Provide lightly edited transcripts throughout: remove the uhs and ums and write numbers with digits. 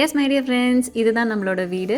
S my dear friends, இதுதான் நம்மளோட வீடு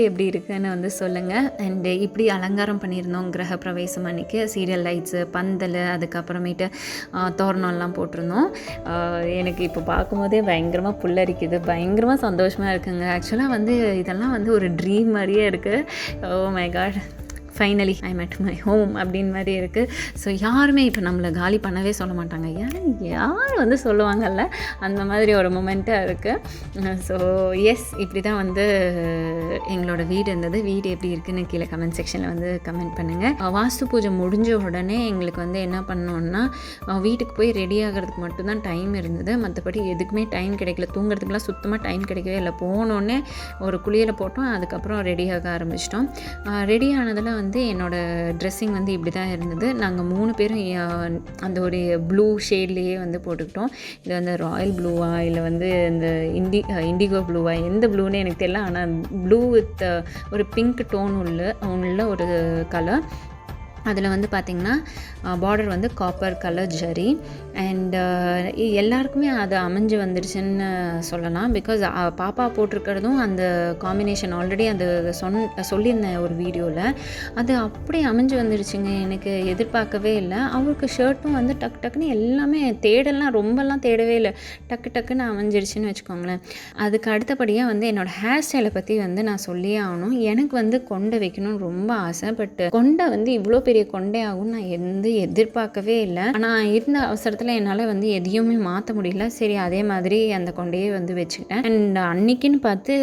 எப்படி இருக்குன்னு வந்து சொல்லுங்கள். அண்டு இப்படி அலங்காரம் பண்ணியிருந்தோம் கிரக பிரவேசம் அன்றைக்கி. சீரியல் லைட்ஸு, பந்தல், அதுக்கப்புறமேட்டு தோரணம்லாம் போட்டிருந்தோம். எனக்கு இப்போ பார்க்கும்போதே பயங்கரமாக புல்லரிக்குது, பயங்கரமாக சந்தோஷமாக இருக்குங்க. ஆக்சுவலாக வந்து இதெல்லாம் வந்து ஒரு ட்ரீம் மாதிரியே இருக்குது. Oh my god, finally I met my home அப்படின்னு மாதிரி இருக்குது. ஸோ யாருமே இப்போ நம்மளை காலி பண்ணவே சொல்ல மாட்டாங்க. யார் வந்து சொல்லுவாங்கல்ல, அந்த மாதிரி ஒரு மொமெண்ட்டாக இருக்குது. ஸோ எஸ், இப்படி தான் வந்து எங்களோட வீடு இருந்தது. வீடு எப்படி இருக்குதுன்னு கீழே கமெண்ட் செக்ஷனில் வந்து கமெண்ட் பண்ணுங்கள். வாஸ்து பூஜை முடிஞ்ச உடனே எங்களுக்கு வந்து என்ன பண்ணோன்னா, வீட்டுக்கு போய் ரெடி ஆகிறதுக்கு மட்டும்தான் டைம் இருந்தது. மற்றபடி எதுக்குமே டைம் கிடைக்கல. தூங்குறதுக்குலாம் சுத்தமாக டைம் கிடைக்கவே இல்லை. போனோடனே ஒரு குளியலை போட்டோம், அதுக்கப்புறம் ரெடியாக ஆரம்பிச்சிட்டோம். ரெடி ஆனதில் வந்து என்னோடய ட்ரெஸ்ஸிங் வந்து இப்படி தான் இருந்தது. நாங்கள் 3 பேரும் அந்த ஒரு ப்ளூ ஷேட்லேயே வந்து போட்டுக்கிட்டோம். இது வந்து ராயல் ப்ளூவா இல்லை வந்து இந்த இண்டிகோ ப்ளூவா, எந்த ப்ளூன்னு எனக்கு தெரியல. ஆனால் ப்ளூ வித் ஒரு பிங்க் டோன் உள்ள ஒரு கலர். அதில் வந்து பார்த்திங்கன்னா பார்டர் வந்து காப்பர் கலர் ஜரி. அண்ட் எல்லாருக்குமே அது அமைஞ்சு வந்துடுச்சுன்னு சொல்லலாம். பிகாஸ் பாப்பா போட்டிருக்கிறதும் அந்த காம்பினேஷன் ஆல்ரெடி அந்த சொல்லியிருந்தேன் ஒரு வீடியோவில். அது அப்படியே அமைஞ்சு வந்துடுச்சுங்க. எனக்கு எதிர்பார்க்கவே இல்லை. அவருக்கு ஷர்ட்டும் வந்து டக்குன்னு எல்லாமே ரொம்பலாம் தேடவே இல்லை, டக்குன்னு அமைஞ்சிருச்சுன்னு வச்சுக்கோங்களேன். அதுக்கு அடுத்தபடியாக வந்து என்னோடய ஹேர் ஸ்டைலை பற்றி வந்து நான் சொல்லியே ஆகணும். எனக்கு வந்து கொண்டை வைக்கணும்னு ரொம்ப ஆசை. பட் கொண்டை வந்து இவ்வளோ பெரிய கொண்டை ஆகும் நான் எதிர்பார்க்கவே இல்லை. ஆனால் இருந்த அவசரத்தில் என்னால் வந்து எதையுமே மாற்ற முடியல. சரி, அதே மாதிரி அந்த கொண்டையே வந்து வச்சுக்கிட்டேன். அண்ட் அன்னைக்குன்னு பார்த்து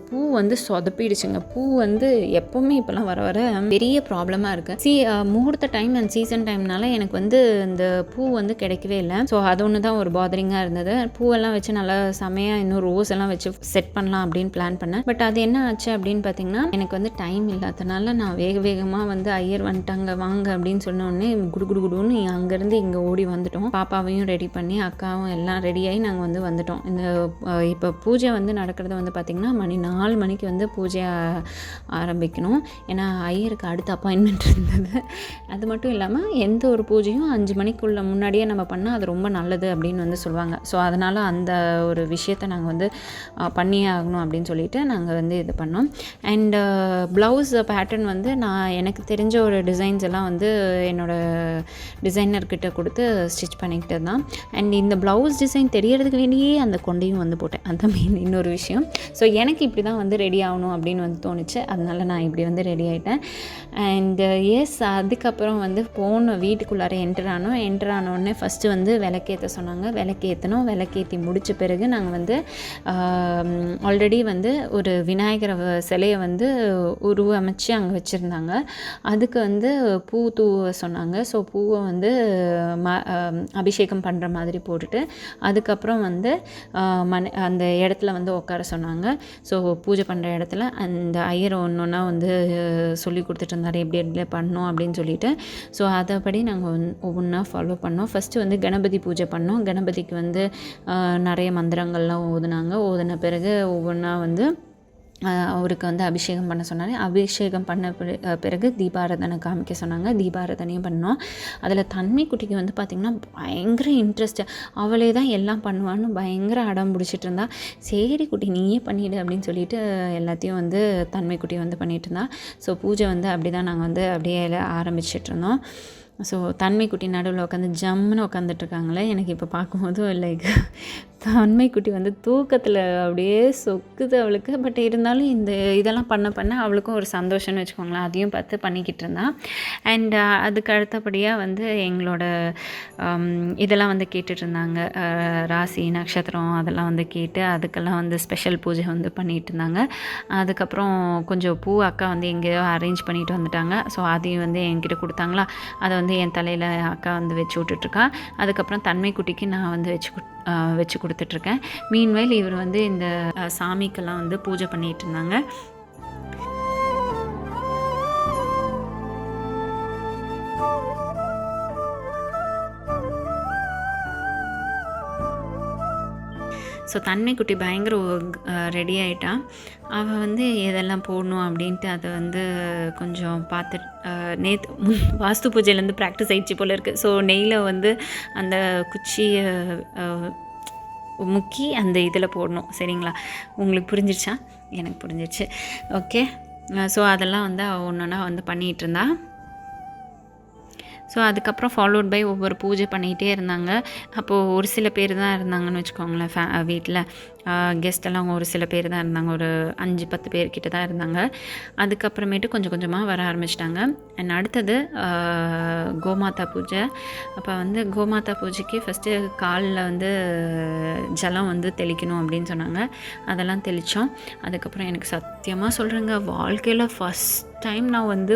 பூ வந்து சொதப்பிடுச்சுங்க. பூ வந்து எப்போவுமே இப்போலாம் வர வர பெரிய ப்ராப்ளமாக இருக்குது. முகூர்த்த டைம் அண்ட் சீசன் டைம்னால எனக்கு வந்து இந்த பூ வந்து கிடைக்கவே இல்லை. ஸோ அது ஒன்று தான் ஒரு பாதரிங்காக இருந்தது. பூவெல்லாம் வச்சு நல்லா செமையாக இன்னும் ரோஸ் எல்லாம் வச்சு செட் பண்ணலாம் அப்படின்னு பிளான் பண்ணேன். பட் அது என்ன ஆச்சு அப்படின்னு பார்த்தீங்கன்னா, எனக்கு வந்து டைம் இல்லாதனால நான் வேகமாக வந்து ஐயர் வந்துட்டாங்க வாங்க அப்படின்னு சொன்னோடனே குடுன்னு அங்கேருந்து இங்கே ஓடி வந்துட்டோம். பாப்பாவையும் ரெடி பண்ணி அக்காவும் எல்லாம் ரெடியாகி நாங்கள் வந்து வந்துட்டோம். இந்த இப்போ பூஜை வந்து நடக்கிறது வந்து பார்த்திங்கன்னா மணி 4 மணிக்கு வந்து பூஜை ஆரம்பிக்கணும். ஏன்னா ஐயருக்கு அடுத்த அப்பாயின்மெண்ட் இருந்தது. அது மட்டும் இல்லாமல் எந்த ஒரு பூஜையும் 5 மணிக்குள்ள முன்னாடியே நம்ம பண்ணால் அது ரொம்ப நல்லது அப்படின்னு வந்து சொல்லுவாங்க. ஸோ அதனால் அந்த ஒரு விஷயத்தை நாங்கள் வந்து பண்ணியே ஆகணும் அப்படின்னு சொல்லிட்டு நாங்கள் வந்து இது பண்ணோம். அண்ட் ப்ளவுஸ் பேட்டர்ன் வந்து நான் எனக்கு தெரிஞ்ச ஒரு டிசைன்ஸ் எல்லாம் வந்து என்னோடய டிசைனர்கிட்ட கொடுத்து ஸ்டிச் பண்ணிக்கிட்டது தான். அண்ட் இந்த ப்ளவுஸ் டிசைன் தெரியறதுக்கு வேண்டியே அந்த கொண்டையும் வந்து போட்டேன். அந்த மெயின் இன்னொரு விஷயம். ஸோ எனக்கு இப்படி தான் வந்து ரெடி ஆகணும் அப்படின்னு வந்து தோணுச்சு. அதனால நான் இப்படி வந்து ரெடி ஆகிட்டேன். அண்ட் எஸ், அதுக்கப்புறம் வந்து வீட்டுக்குள்ளார என்டர் ஆனோடனே ஃபஸ்ட்டு வந்து விளக்கேற்ற சொன்னாங்க. விளக்கேற்றி முடித்த பிறகு நாங்கள் வந்து ஆல்ரெடி வந்து ஒரு விநாயகர் சிலையை வந்து உருவமைச்சு அங்கே வச்சுருந்தாங்க. அதுக்கு வந்து பூ தூவ சொன்னாங்க. ஸோ பூவை வந்து அபிஷேகம் பண்ணுற மாதிரி போட்டுட்டு அதுக்கப்புறம் வந்து அந்த இடத்துல வந்து உட்கார சொன்னாங்க. ஸோ பூஜை பண்ணுற இடத்துல அந்த ஐயர் ஒன்றா வந்து சொல்லி கொடுத்துட்டு இருந்தார், எப்படி பண்ணோம் அப்படின்னு சொல்லிட்டு. ஸோ அதைப்படி நாங்கள் ஒவ்வொன்றா ஃபாலோ பண்ணோம். ஃபஸ்ட்டு வந்து கணபதி பூஜை பண்ணோம். கணபதிக்கு வந்து நிறைய மந்திரங்கள்லாம் ஓதுன பிறகு ஒவ்வொன்றா வந்து அவருக்கு வந்து அபிஷேகம் பண்ண சொன்னார். அபிஷேகம் பண்ண பிறகு தீபாராதனை காமிக்க சொன்னாங்க. தீபாராதனையும் பண்ணோம். அதில் தன்மை குட்டிக்கு வந்து பார்த்திங்கன்னா பயங்கர இன்ட்ரெஸ்ட்டு. அவளே தான் எல்லாம் பண்ணுவான்னு பயங்கர அடம் பிடிச்சிட்டு இருந்தா. சரி குட்டி நீயே பண்ணிவிடு அப்படின்னு சொல்லிட்டு எல்லாத்தையும் வந்து தன்மை குட்டி வந்து பண்ணிகிட்டு இருந்தா. ஸோ பூஜை வந்து அப்படி தான் நாங்கள் வந்து அப்படியே ஆரம்பிச்சிட்டு இருந்தோம். ஸோ தன்மை குட்டி நடுவில் உட்காந்து ஜம்முன்னு உட்காந்துட்ருக்காங்களே. எனக்கு இப்போ பார்க்கும்போது லைக் தன்மை குட்டி வந்து தூக்கத்தில் அப்படியே சொக்குது அவளுக்கு. பட் இருந்தாலும் இதெல்லாம் பண்ண அவளுக்கும் ஒரு சந்தோஷம்னு வச்சுக்கோங்களேன். அதையும் பார்த்து பண்ணிக்கிட்டு இருந்தான். அண்ட் அதுக்கு அடுத்தபடியாக வந்து எங்களோட இதெல்லாம் வந்து கேட்டுட்ருந்தாங்க. ராசி நட்சத்திரம் அதெல்லாம் வந்து கேட்டு அதுக்கெல்லாம் வந்து ஸ்பெஷல் பூஜை வந்து பண்ணிகிட்டு இருந்தாங்க. அதுக்கப்புறம் கொஞ்சம் பூ அக்கா வந்து எங்கேயோ அரேஞ்ச் பண்ணிட்டு வந்துட்டாங்க. ஸோ அதையும் வந்து என்கிட்ட கொடுத்தாங்களா, அதை வந்து என் தலையில் அக்கா வந்து வச்சு விட்டுட்ருக்கா. அதுக்கப்புறம் தன்மை குட்டிக்கு நான் வந்து வச்சு கொடுத்துட்ருக்கேன். மீன்வைல் இவர் வந்து இந்த சாமிக்கெல்லாம் வந்து பூஜை பண்ணிகிட்டு இருந்தாங்க. ஸோ தன்மை குட்டி பயங்கர ரெடி ஆகிட்டான். அவள் வந்து எதெல்லாம் போடணும் அப்படின்ட்டு அதை வந்து கொஞ்சம் பார்த்து வாஸ்து பூஜையிலேருந்து ப்ராக்டிஸ் ஆகிடுச்சு போல் இருக்குது. ஸோ நெய்யில் வந்து அந்த குச்சி முக்கி அந்த இதில் போடணும். சரிங்களா? உங்களுக்கு புரிஞ்சிருச்சா? எனக்கு புரிஞ்சிருச்சு. ஓகே. ஸோ அதெல்லாம் வந்து ஒன்றா வந்து பண்ணிகிட்டு இருந்தா. ஸோ அதுக்கப்புறம் ஃபாலோட் பை ஒவ்வொரு பூஜை பண்ணிகிட்டே இருந்தாங்க. அப்போது ஒரு சில பேர் தான் இருந்தாங்கன்னு வச்சுக்கோங்களேன். வீட்டில் கெஸ்ட்டெல்லாம் ஒரு சில பேர் தான் இருந்தாங்க. ஒரு 5-10 பேர்கிட்ட தான் இருந்தாங்க. அதுக்கப்புறமேட்டு கொஞ்சம் கொஞ்சமாக வர ஆரம்பிச்சிட்டாங்க. அண்ட் அடுத்தது கோமாதா பூஜை. அப்போ வந்து கோமாதா பூஜைக்கு ஃபஸ்ட்டு காலில் வந்து ஜலம் வந்து தெளிக்கணும் அப்படின்னு சொன்னாங்க. அதெல்லாம் தெளித்தோம். அதுக்கப்புறம் எனக்கு சத்தியமாக சொல்கிறேங்க, வாழ்க்கையில் ஃபஸ்ட் டைம் நான் வந்து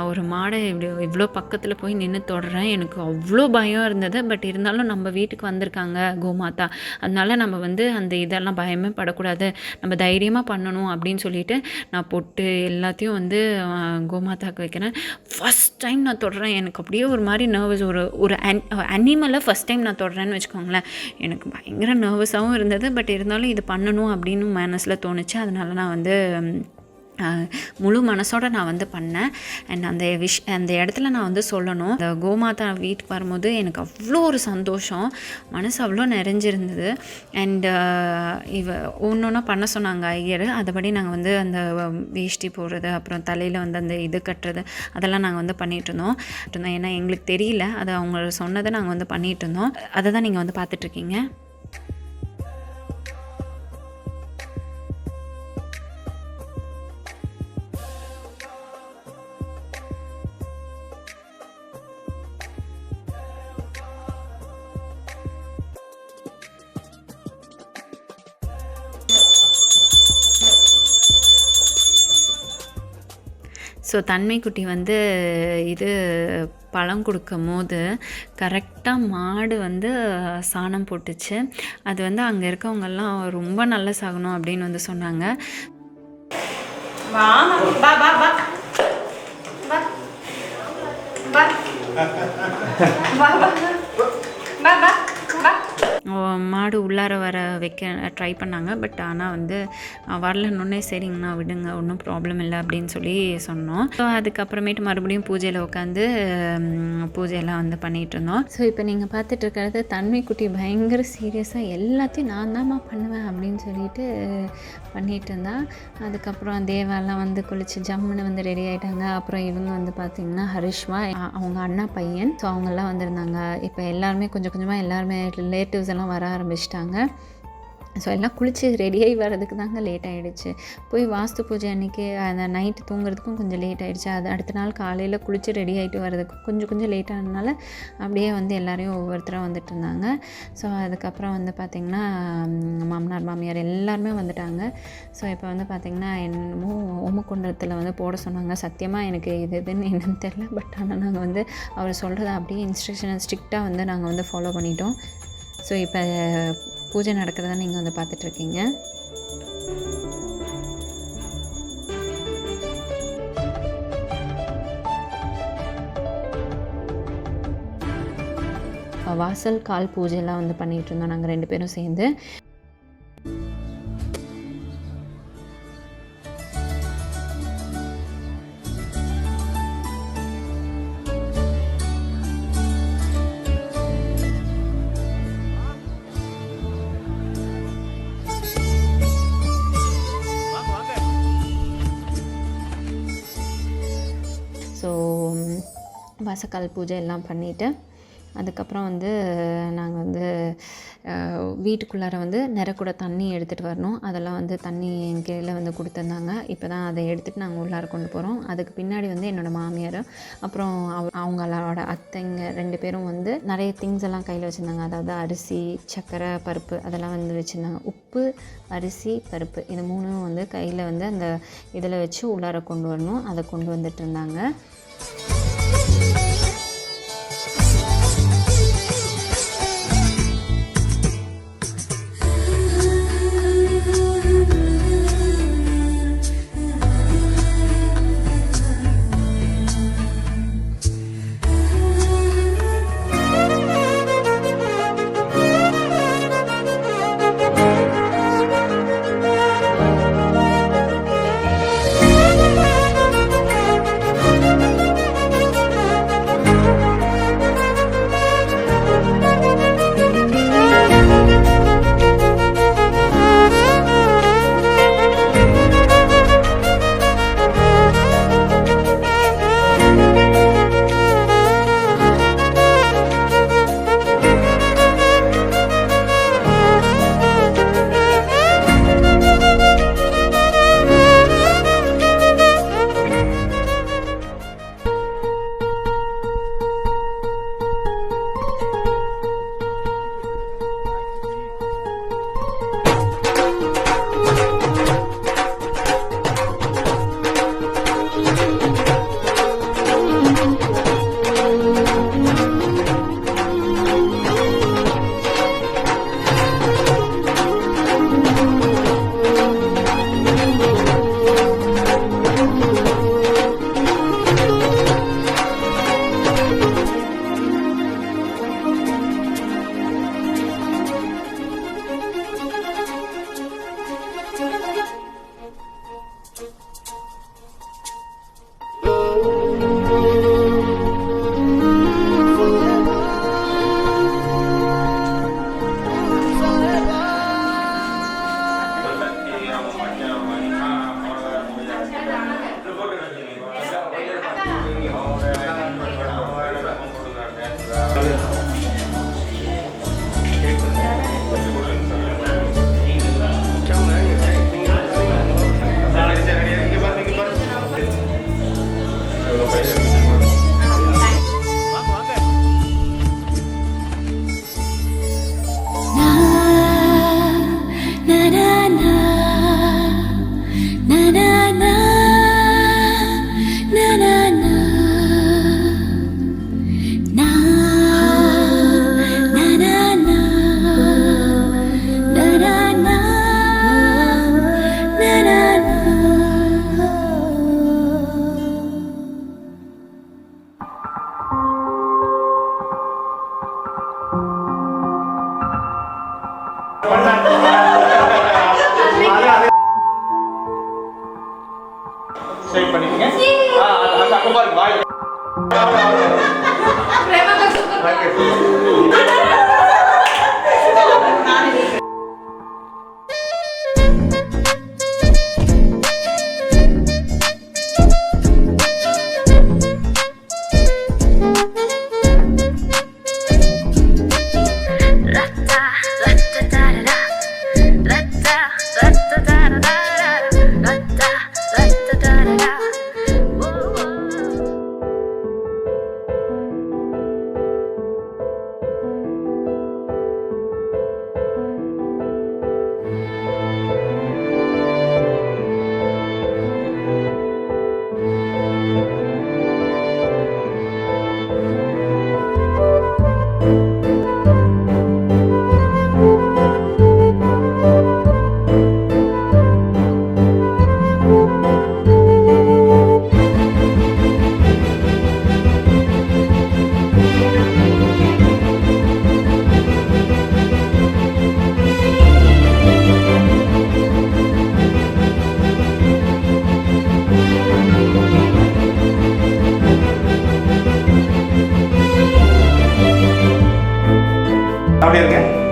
ஒரு மாடை இவ்வளோ பக்கத்தில் போய் நின்று தொடுறேன். எனக்கு அவ்வளோ பயம் இருந்தது. பட் இருந்தாலும் நம்ம வீட்டுக்கு வந்திருக்காங்க கோமாதா, அதனால நம்ம வந்து அந்த இதெல்லாம் பயமே படக்கூடாது, நம்ம தைரியமாக பண்ணணும் அப்படின்னு சொல்லிட்டு நான் பொட்டு எல்லாத்தையும் வந்து கோமாதாக்கு வைக்கிறேன். ஃபஸ்ட் டைம் நான் தொடுறேன். எனக்கு அப்படியே ஒரு மாதிரி நர்வஸ். ஒரு அனிமலை ஃபஸ்ட் டைம் நான் தொடுறேன்னு வச்சுக்கோங்களேன். எனக்கு பயங்கர நர்வஸாகவும் இருந்தது. பட் இருந்தாலும் இது பண்ணணும் அப்படின்னு மனசில் தோணுச்சு. அதனால நான் வந்து முழு மனசோடு நான் வந்து பண்ணேன். அண்ட் அந்த இடத்துல நான் வந்து சொல்லணும், இந்த கோமாதா வீட்டுக்கு வரும்போது எனக்கு அவ்வளோ ஒரு சந்தோஷம், மனசு அவ்வளோ நிறைஞ்சிருந்தது. அண்ட் ஒன்றா பண்ண சொன்னாங்க ஐயர். அதுபடி நாங்கள் வந்து அந்த வேஷ்டி போடுறது, அப்புறம் தலையில் வந்து அந்த இது கட்டுறது, அதெல்லாம் நாங்கள் வந்து பண்ணிகிட்டு இருந்தோம். ஏன்னா எங்களுக்கு தெரியல, அது அவங்க சொன்னதை நாங்கள் வந்து பண்ணிகிட்டு இருந்தோம். அதை தான் நீங்கள் வந்து பார்த்துட்ருக்கீங்க. ஸோ தன்மைக்குட்டி வந்து இது பழம் கொடுக்கும் போது கரெக்டாக மாடு வந்து சாணம் போட்டுச்சு. அது வந்து அங்கே இருக்கவங்கெல்லாம் ரொம்ப நல்ல சாகணும் அப்படின்னு வந்து சொன்னாங்க. மாடு உள்ளார வர வைக்க ட்ரை பண்ணாங்க. பட் ஆனால் வந்து வரலன்னொன்னே சரிங்கண்ணா விடுங்க, ஒன்றும் ப்ராப்ளம் இல்லை அப்படின்னு சொல்லி சொன்னோம். ஸோ அதுக்கப்புறமேட்டு மறுபடியும் பூஜையில் உட்காந்து பூஜையெல்லாம் வந்து பண்ணிகிட்டு இருந்தோம். ஸோ இப்போ நீங்கள் பார்த்துட்டு இருக்கிறது தன்மைக்குட்டி பயங்கர சீரியஸாக எல்லாத்தையும் நான் தான்மா பண்ணுவேன் அப்படின்னு சொல்லிட்டு பண்ணிகிட்டு இருந்தா. அதுக்கப்புறம் தேவாலாம் வந்து குளித்து ஜம்முன்னு வந்து ரெடி ஆகிட்டாங்க. அப்புறம் இவங்க வந்து பார்த்திங்கன்னா ஹரிஷ்மா, அவங்க அண்ணா பையன். ஸோ அவங்கெல்லாம் வந்திருந்தாங்க. இப்போ எல்லாருமே கொஞ்சம் கொஞ்சமாக எல்லாருமே ரிலேட்டிவ்ஸ் எல்லாம் வர ஆரம்பிச்சிட்டாங்க. ஸோ எல்லாம் குளித்து ரெடியாகி வர்றதுக்கு தாங்க லேட் ஆகிடுச்சு. போய் வாஸ்து பூஜை அன்றைக்கி அந்த நைட்டு தூங்குறதுக்கும் கொஞ்சம் லேட் ஆகிடுச்சு. அது அடுத்த நாள் காலையில் குளித்து ரெடி ஆகிட்டு வர்றதுக்கு கொஞ்சம் லேட் ஆனதுனால அப்படியே வந்து எல்லோரையும் ஒவ்வொருத்தராக வந்துட்டு இருந்தாங்க. ஸோ அதுக்கப்புறம் வந்து பார்த்திங்கன்னா மாமனார் மாமியார் எல்லாருமே வந்துட்டாங்க. ஸோ இப்போ வந்து பார்த்திங்கன்னா என்னமோ ஓமக்குண்டத்தில் வந்து போட சொன்னாங்க. சத்தியமாக எனக்கு இதுன்னு என்னன்னு தெரில. பட் ஆனால் நாங்கள் வந்து அவர் சொல்கிறத அப்படியே இன்ஸ்ட்ரக்ஷனை ஸ்ட்ரிக்டாக வந்து நாங்கள் வந்து ஃபாலோ பண்ணிட்டோம். ஸோ இப்போ பூஜை நடக்கிறத நீங்கள் வந்து பார்த்துட்ருக்கீங்க. வாசல் கால் பூஜையெல்லாம் வந்து பண்ணிகிட்டு இருந்தோம் நாங்கள் 2 பேரும் சேர்ந்து. ஸோ வாசக்கால் பூஜை எல்லாம் பண்ணிவிட்டு அதுக்கப்புறம் வந்து நாங்கள் வந்து வீட்டுக்குள்ளார வந்து நிறக்கூட தண்ணி எடுத்துகிட்டு வரணும். அதெல்லாம் வந்து தண்ணி என் கீழே வந்து கொடுத்துருந்தாங்க. இப்போ தான் அதை எடுத்துகிட்டு நாங்கள் உள்ளார கொண்டு போகிறோம். அதுக்கு பின்னாடி வந்து என்னோடய மாமியார் அப்புறம் அவங்களோட அத்தைங்க 2 பேரும் வந்து நிறைய திங்ஸ் எல்லாம் கையில் வச்சுருந்தாங்க. அதாவது அரிசி, சர்க்கரை, பருப்பு அதெல்லாம் வந்து வச்சுருந்தாங்க. உப்பு, அரிசி, பருப்பு இது 3ம் வந்து கையில் வந்து அந்த இதில் வச்சு உள்ளார கொண்டு வரணும். அதை கொண்டு வந்துட்டு இருந்தாங்க. சேவ் பண்ணிக்கங்க. அந்த அங்க பாருங்க வாய். அப்படியே இருங்க.